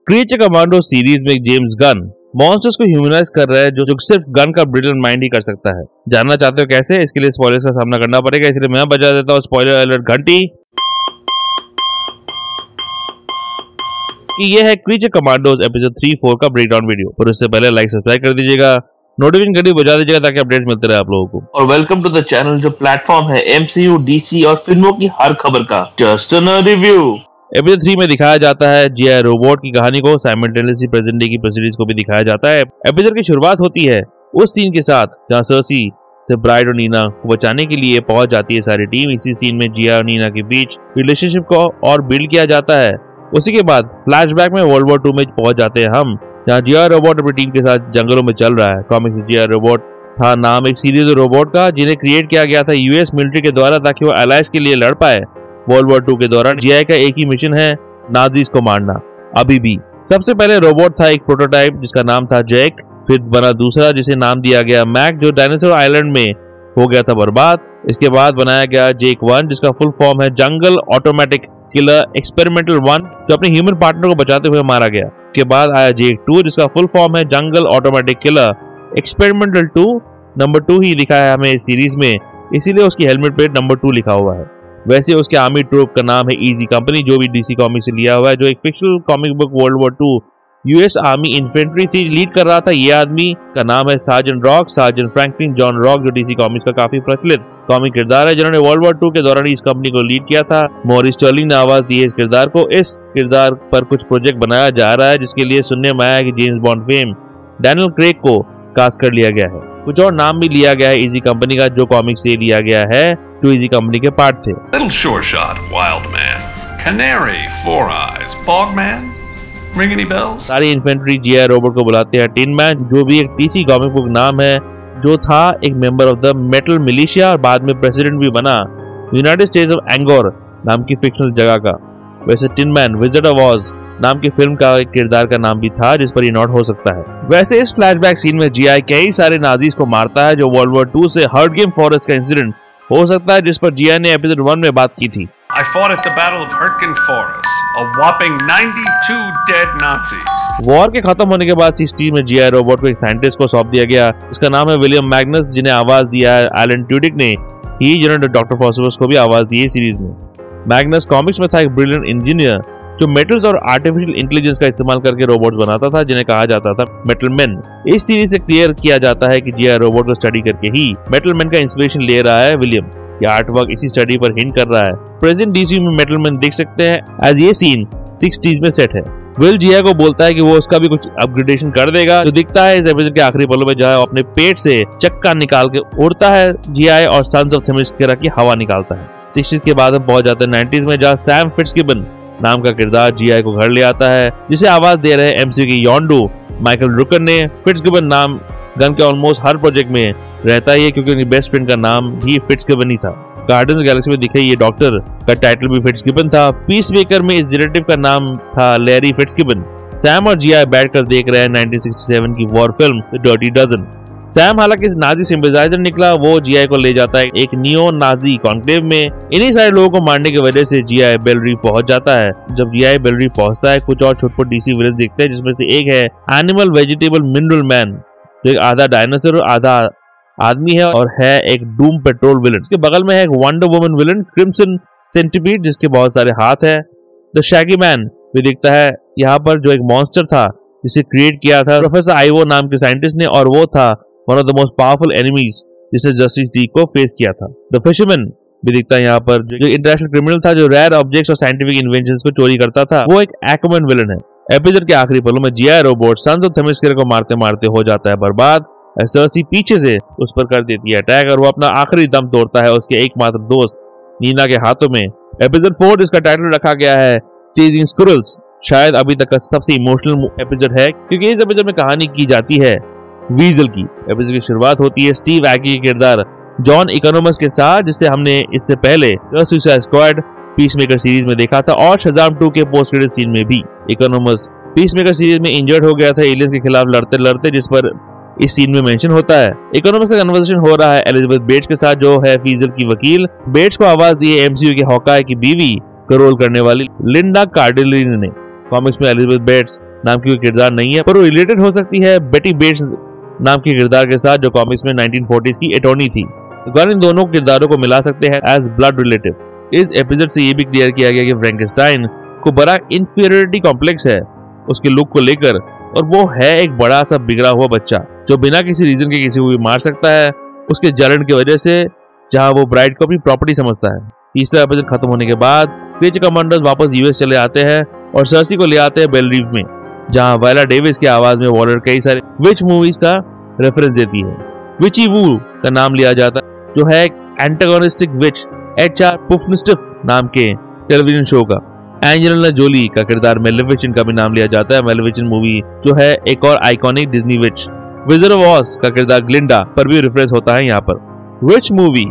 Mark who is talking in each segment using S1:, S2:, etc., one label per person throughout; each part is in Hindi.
S1: क्रीचर कमांडो सीरीज में जेम्स गन मॉन्स्टर्स को ह्यूमनाइज कर रहा है जो सिर्फ गन का ब्रिलियंट माइंड ही कर सकता है। जानना चाहते हो कैसे? इसके लिए स्पॉयलर्स का सामना करना पड़ेगा, इसलिए मैं बजा देता हूँ स्पॉइलर अलर्ट घंटी कि यह है क्रीचर कमांडोज एपिसोड 3-4 का ब्रेकडाउन वीडियो। और उससे पहले लाइक सब्सक्राइब कर दीजिएगा, नोटिफिकेशन घंटी बजा दीजिएगा ताकि अपडेट मिलते रहे आप लोगों को।
S2: और वेलकम टू द चैनल जो प्लेटफॉर्म है MCU, DC और फिल्मों की हर खबर का जस्ट अ रिव्यू।
S1: एपिसोड 3 में दिखाया जाता है GI रोबोट की कहानी को, साइमल्टेनियसली प्रेजेंट डे की प्रोसीडिंग्स को भी दिखाया जाता है। एपिसोड की शुरुआत होती है उस सीन के साथ जहां सर्सी से ब्राइड और नीना को बचाने के लिए पहुंच जाती है सारी टीम। इसी सीन में GI और नीना के बीच रिलेशनशिप को और बिल्ड किया जाता है। उसी के बाद फ्लैशबैक में वर्ल्ड वॉर 2 में पहुंच जाते हैं हम, जहां GI रोबोट अपनी टीम के साथ जंगलों में चल रहा है। कॉमिक्स में GI रोबोट था नाम एक सीरीज रोबोट का जिन्हें क्रिएट किया गया था US मिलिट्री के द्वारा ताकि वो अलायंस के लिए लड़ पाए। वर्ल्ड वॉर 2 के दौरान GI का एक ही मिशन है, नाजीज को मारना। अभी भी सबसे पहले रोबोट था एक प्रोटोटाइप जिसका नाम था जैक, फिर बना दूसरा जिसे नाम दिया गया मैक जो डायनासोर आइलैंड में हो गया था बर्बाद। इसके बाद बनाया गया जेक 1 जिसका फुल फॉर्म है जंगल ऑटोमेटिक किलर एक्सपेरिमेंटल 1 जो अपने ह्यूमन पार्टनर को बचाते हुए मारा गया। इसके बाद आया जेक 2 जिसका फुल फॉर्म है जंगल ऑटोमेटिक किलर एक्सपेरिमेंटल 2। नंबर 2 ही लिखा है हमें इस सीरीज में, इसीलिए उसकी हेलमेट पे नंबर 2 लिखा हुआ है। वैसे उसके आर्मी ट्रूप का नाम है ईजी कंपनी जो भी DC कॉमिक से लिया हुआ है, जो एक fictional comic book world war 2 US army infantry थी लीड कर रहा था। ये आदमी का नाम है sergeant rock, sergeant Franklin John rock, जो DC कॉमिक्स का काफी प्रचलित कॉमिक किरदार है जिन्होंने वर्ल्ड वॉर 2 के दौरान इस कंपनी को लीड किया था। मॉरिस स्टर्लिंग ने आवाज दी है इस किरदार को। इस किरदार पर कुछ प्रोजेक्ट बनाया जा रहा है जिसके लिए सुनने में आया कि James bond fame Daniel Craig को कास्ट कर लिया गया है। कुछ और नाम भी लिया गया है इजी कंपनी का जो कॉमिक से लिया गया है, जो इजी कंपनी के पार्ट थे।
S3: Little Sure Shot, Wild Man, Canary, Four Eyes, Bogman, ring any bells?
S1: सारी इन्फेंट्री GI रोबोट को बुलाते हैं टिन मैन, जो भी एक DC कॉमिक बुक नाम है, जो था एक member of the metal militia और बाद में प्रेसिडेंट भी बना यूनाइटेड स्टेट्स ऑफ एंगोर नाम की फिक्शनल जगह का। वैसे टिन मैन विज़ार्ड ऑफ ऑज नाम की फिल्म का एक किरदार का नाम भी था जिस पर ये नोट हो सकता है। वैसे इस फ्लैशबैक सीन में GI कई सारे नाजीज को मारता है जो वर्ल्ड वॉर 2 से हर्ट गेम फॉरेस्ट का इंसिडेंट हो सकता है जिस पर GI ने एपिसोड 1 में बात की थी।
S3: I fought at the Battle of Hurtgen Forest, a whopping 92 dead Nazis.
S1: War के खत्म होने के बाद इस टीम में GI रोबोट को एक साइंटिस्ट को सौंप दिया गया। इसका नाम है विलियम मैग्नस, जिन्हें आवाज दिया है एलन ट्यूडिक ने, ही जिन्होंने डॉक्टर फॉस्फरस को भी आवाज दी है सीरीज में। मैग्नस कॉमिक्स में था एक ब्रिलियंट इंजीनियर जो मेटल्स और आर्टिफिशियल इंटेलिजेंस का इस्तेमाल करके रोबोट्स बनाता था जिन्हें कहा जाता था मेटल मैन। इस सीरीज से क्लियर किया जाता है कि GI रोबोट को स्टडी करके ही मेटल मैन का इंस्पिरेशन ले रहा है विलियम। ये आर्टवर्क इसी स्टडी पर हिंट कर रहा है। प्रेजेंट DC में मेटल मैन देख सकते हैं एज ये सीन 60s में सेट है। विल GI को बोलता है कि वो उसका भी कुछ अपग्रेडेशन कर देगा, जो दिखता है इस एपिसोड के आखिरी पलों में जहां अपने पेट से चक्का निकाल के उड़ता है GI और सन्स ऑफ थेमिस्फेरा की हवा निकालता है। 60s के बाद हम पहुंच जाते हैं 90s में जहां सैम फिट्जगिबन नाम का किरदार GI को घर ले आता है जिसे आवाज दे रहे MCU के योंडू माइकल रुकर ने। फिट्जगिबन नाम गन के ऑलमोस्ट हर प्रोजेक्ट में रहता है क्योंकि उनकी बेस्ट फ्रेंड का नाम ही फिट्जगिबन ही था। गार्डियंस ऑफ गैलेक्सी में दिखे ये डॉक्टर का टाइटल भी फिट्जगिबन था। पीसमेकर में इस डिटेक्टिव का नाम था लैरी फिट्जगिबन। सैम और GI बैठकर देख रहे हैं 1967 की war film the Dirty Dozen. Sam हालांकि नाजी सिंपैथाइजर निकला, वो GI को ले जाता है एक नियो नाजी कॉन्क्लेव में। इन्हीं सारे लोगों को मारने की वजह से GI बेलरी पहुंच जाता है। जब GI बेलरी पहुंचता है कुछ और छोटे DC विलेन दिखते हैं जिसमें से एक है एनिमल वेजिटेबल मिनरल मैन जो एक आधा डायनासोर आधा आदमी है और है एक डूम पेट्रोल विलेन। इसके बगल में है एक wonder woman villain crimson centipede जिसके बहुत सारे हाथ है। द शैगी मैन भी दिखता है यहाँ पर जो एक मॉन्स्टर था जिसे क्रिएट किया था प्रोफेसर आइवो नाम के साइंटिस्ट ने, और वो था one of the most powerful enemies जिसे जस्टिस लीग को फेस किया था। द फिशरमैन भी दिखता है यहाँ पर जो इंटरनेशनल क्रिमिनल था जो रेयर ऑब्जेक्ट्स और साइंटिफिक इन्वेंशंस को चोरी करता था, वो एक एक्वामैन विलेन है। एपिसोड के आखिरी पलों में GI रोबोट सन्स ऑफ थेमिस्फेरा को मारते मारते हो जाता है बर्बाद। सर्सी पीछे से उस पर कर देती है अटैक और वो अपना आखिरी दम तोड़ता है उसके एकमात्र दोस्त नीना के हाथों में। एपिसोड 4 जिसका टाइटल रखा गया है चेजिंग स्क्विरल्स शायद अभी तक का सबसे इमोशनल एपिसोड है क्योंकि इस एपिसोड में कहानी की जाती है वीजल की। एपिसोड की शुरुआत होती है स्टीव एकी के किरदार जॉन इकोनॉमस के साथ जिसे हमने इससे पहले सुसाइड स्क्वाड पीसमेकर सीरीज में देखा था और शज़ाम 2 के पोस्ट क्रेडिट सीन में भी। इकोनॉमस पीसमेकर सीरीज में इंजर्ड हो गया था एलियंस के खिलाफ लड़ते लड़ते, जिस पर इस सीन में मेंशन होता है। इकोनॉमिक्स का कन्वर्सेशन हो रहा है एलिजाबेथ बेट्स के साथ जो है फीजल की वकील। बेट्स को आवाज दी है MCU के हॉकाई की बीवी को रोल करने वाली लिंडा कार्डिलिन ने। कॉमिक्स में एलिजाबेथ बेट्स नाम की कोई किरदार नहीं है, पर वो रिलेटेड हो सकती है बेटी बेट्स नाम के किरदार के साथ जो कॉमिक्स में 1940s की अटॉर्नी थी। गन इन दोनों किरदारों को मिला सकते हैं एज ब्लड रिलेटिव। इस एपिसोड से ये भी क्लियर किया गया कि फ्रैंकेनस्टाइन को बड़ा इंफीरियरिटी कॉम्प्लेक्स है उसके लुक को लेकर, और वो है एक बड़ा सा बिगड़ा हुआ बच्चा जो बिना किसी रीजन के किसी को भी मार सकता है उसके जलन की वजह से, जहां वो ब्राइड को अपनी प्रॉपर्टी समझता है। तीसरा एपिसोड खत्म होने के बाद क्रीचर कमांडर्स वापस यूएस चले आते हैं और सर्सी को ले आते हैं बेल रीफ में, जहां वायला डेविस की आवाज में वॉलर कई सारे विच मूवीज का रेफरेंस देती है। विची वू का नाम लिया जाता है जो है एक एंटागोनिस्टिक विच HR पुफनिस्टिफ नाम के टेलीविजन शो का। एंजेलिना जोली का किरदार मेलेफिसेंट का भी नाम लिया जाता है। मेलेफिसेंट मूवी जो है एक और iconic Disney witch. Wizard of Oz का किरदार ग्लिंडा पर भी रेफरेंस होता है यहाँ पर। Which movie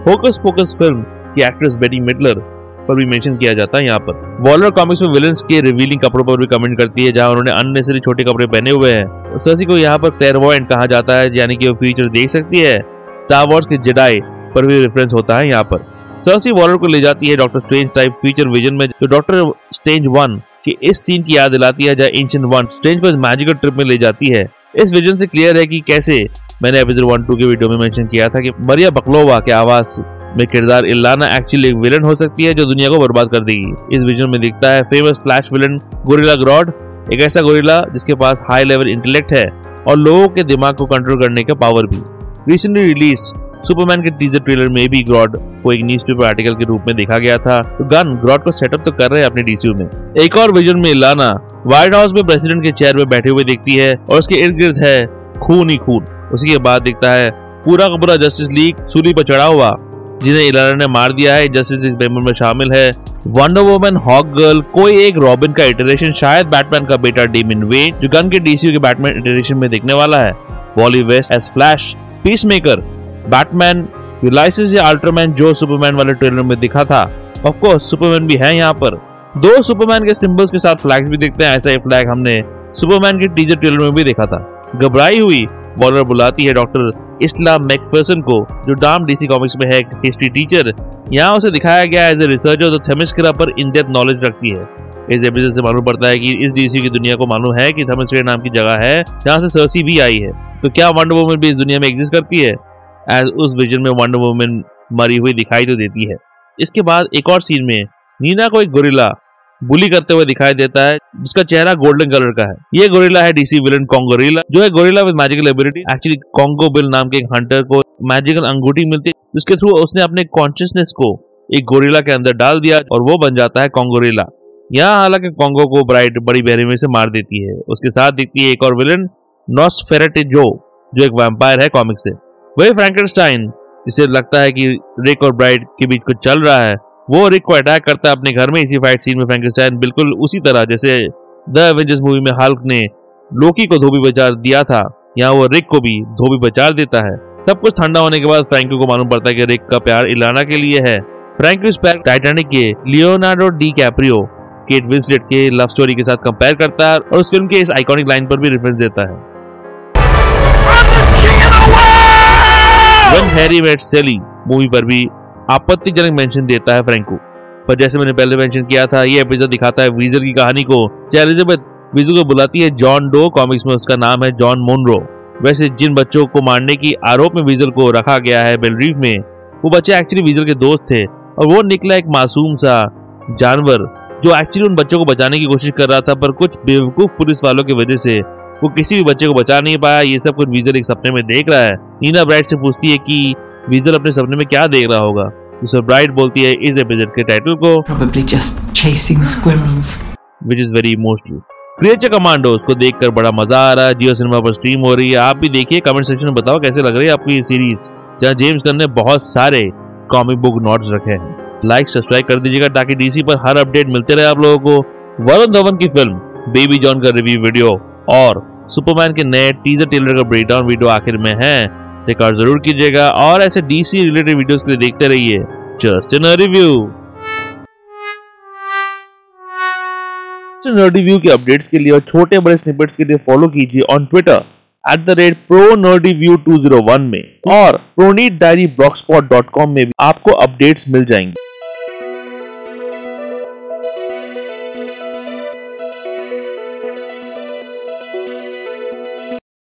S1: hocus focus film की एक्ट्रेस बेटी मिडलर पर भी मेंशन किया जाता है यहाँ पर। वॉलर कॉमिक्स में विलेंस के रिवीलिंग कपड़ों पर भी कमेंट करती है जहां उन्होंने अननेसेसरी छोटे कपड़े पहने हुए हैं। सर्सी को यहाँ पर क्लैरवॉयंट कहा जाता है, यानी कि वो फ्यूचर देख सकती है। स्टार वॉर्स के जेडाई पर भी रेफरेंस होता है यहाँ पर। सर्सी वॉलर को ले जाती है doctor strange type future vision में, जो डॉक्टर स्ट्रेंज 1 के इस सीन की याद दिलाती है जहाँ एंशिएंट 1 स्ट्रेंज को मैजिकल ट्रिप में ले जाती है। इस विजन से क्लियर है कि कैसे मैंने एपिसोड 1-2 के वीडियो में मेंशन किया था कि मरिया बकलोवा के आवाज में किरदार इलाना एक्चुअली एक विलन हो सकती है जो दुनिया को बर्बाद कर देगी। इस विजन में दिखता है फेमस फ्लैश विलन गोरिल्ला ग्रॉड, एक ऐसा गोरिल्ला जिसके पास हाई लेवल इंटेलेक्ट है और लोगों के दिमाग को कंट्रोल करने का पावर भी। रिसेंटली रिलीज्ड सुपरमैन के टीजर ट्रेलर में भी ग्रॉड को एक न्यूज़पेपर आर्टिकल के रूप में देखा गया था, तो गन ग्रॉड को सेटअप तो कर रहे हैं अपने डीसीयू में। एक और विजन में इलाना व्हाइट हाउस में प्रेसिडेंट के चेयर में बैठे हुए दिखती है और उसके इर्द गिर्द है खून ही खून। उसके बाद दिखता है पूरा का पूरा जस्टिस लीग सूली पर चढ़ा हुआ जिन्हें इलाना ने मार दिया है। जस्टिस लीग मेंबर में शामिल है वंडर वुमन, हॉक गर्ल, कोई एक रॉबिन का इटरेशन, शायद बैटमैन का बेटा डेमिन वेन जो गन के डीसीयू के बैटमैन इटरेशन में दिखने वाला है, Wally West as Flash, Peacemaker, Batman, Ulysses या अल्ट्रामैन जो सुपरमैन वाले ट्रेलर में दिखा था। ऑफ कोर्स सुपरमैन भी है यहाँ पर। 2 सुपरमैन के सिंबल्स के साथ फ्लैग्स भी दिखते हैं। ऐसा ही फ्लैग हमने सुपरमैन के टीजर ट्रेलर में भी देखा था। घबराई हुई वॉलर बुलाती है डॉक्टर इस्ला मैकफर्सन को जो डाम डीसी कॉमिक्स में है हिस्ट्री टीचर। यहाँ उसे दिखाया गया एज ए रिसर्चर जो थेमिस्क्रा पर इन डेप्थ नॉलेज रखती है। इस एपिसोड से मालूम पड़ता है कि इस डीसी की दुनिया को मालूम है कि थेमिस्क्रा नाम की जगह है जहाँ से सर्सी भी आई है। तो क्या वंडर वुमन भी इस दुनिया में एग्जिस्ट करती है? एज उस विजन में वंडर वुमन मरी हुई दिखाई तो देती है। इसके बाद एक और सीन में नीना को एक गोरिल्ला बुली करते हुए दिखाई देता है जिसका चेहरा गोल्डन कलर का है। ये गोरिल्ला है डीसी विलन कॉन्गोरिल्ला जो है gorilla with magical ability. Actually Congo bill नाम के एक हंटर को मैजिकल अंगूठी मिलती है जिसके थ्रू उसने अपने कॉन्शियसनेस को एक गोरिल्ला के अंदर डाल दिया और वो बन जाता है कॉन्गोरिल्ला। यहाँ हालांकि कॉन्गो को ब्राइट बड़ी बेरहमी से मार देती है। उसके साथ दिखती है एक और विलन नॉस्फेरेटिजो जो एक वैम्पायर है कॉमिक से। वही फ्रैंकेनस्टाइन जिसे लगता है कि रिक और ब्राइट के बीच कुछ चल रहा है, वो रिक को अटैक करता है अपने घर में। इसी फाइट सीन में फ्रैंकेनस्टाइन बिल्कुल उसी तरह जैसे द एवेंजर्स मूवी में हल्क ने लोकी को धोबी बचा दिया था, यहाँ वो रिक को भी धोबी बचा देता है। सब कुछ ठंडा होने के बाद फ्रैंको को मालूम पड़ता है कि रिक का प्यार इलाना के लिए है। फ्रैंको इस प्यार टाइटैनिक के Leonardo D Caprio Kate Winslet के लव स्टोरी के साथ कंपेयर करता है और उस फिल्म के इस आइकॉनिक लाइन पर भी रेफरेंस देता है। When Harry Met Sally movie पर भी आपत्तिजनक मेंशन देता है फ्रैंको। पर जैसे मैंने पहले मेंशन किया था, ये एपिसोड दिखाता है वीजर की कहानी को। एलिजाबेथ वीजर को बुलाती है जॉन डो, कॉमिक्स में उसका नाम है जॉन मोनरो। वैसे जिन बच्चों को मारने की आरोप में वीजर को रखा गया है बेल रीफ में, वो बच्चे एक्चुअली वीजर के दोस्त थे और वो निकला एक मासूम सा जानवर जो एक्चुअली उन बच्चों को बचाने की कोशिश कर रहा था, पर कुछ बेवकूफ पुलिस वालों की वजह से वो किसी भी बच्चे को बचा नहीं पाया। ये सब कुछ वीजर एक सपने में देख रहा है। नीना ब्राइट से पूछती है कि वीजर अपने सपने में क्या देख रहा होगा, तो ब्राइट बोलती है इस एपिसोड के टाइटल को
S4: Probably just chasing squirrels,
S1: which is very emotional. Creature commandos को देखकर बड़ा मजा आ रहा है। जियो सिनेमा पर स्ट्रीम हो रही है, आप भी देखिए। कमेंट सेक्शन में बताओ कैसे लग रही है आपको ये सीरीज, जहाँ जेम्स गन ने बहुत सारे कॉमिक बुक नोट्स रखे हैं। लाइक सब्सक्राइब कर दीजिएगा ताकि डीसी पर हर अपडेट मिलते रहे आप लोगों को। वरुण धवन की फिल्म बेबी जॉन का रिव्यू वीडियो और सुपरमैन के नए टीजर ट्रेलर का ब्रेकडाउन वीडियो आखिर में है, चेकआउट जरूर कीजिएगा और ऐसे डीसी रिलेटेड वीडियोस के लिए देखते रहिए जस्ट इन रिव्यू। रिव्यू के अपडेट्स के लिए और छोटे बड़े स्निपेट्स के लिए फॉलो कीजिए ऑन ट्विटर @ProNerdyView201 में और ProNeedDiaryBlogspot.com में भी आपको अपडेट्स मिल जाएंगे।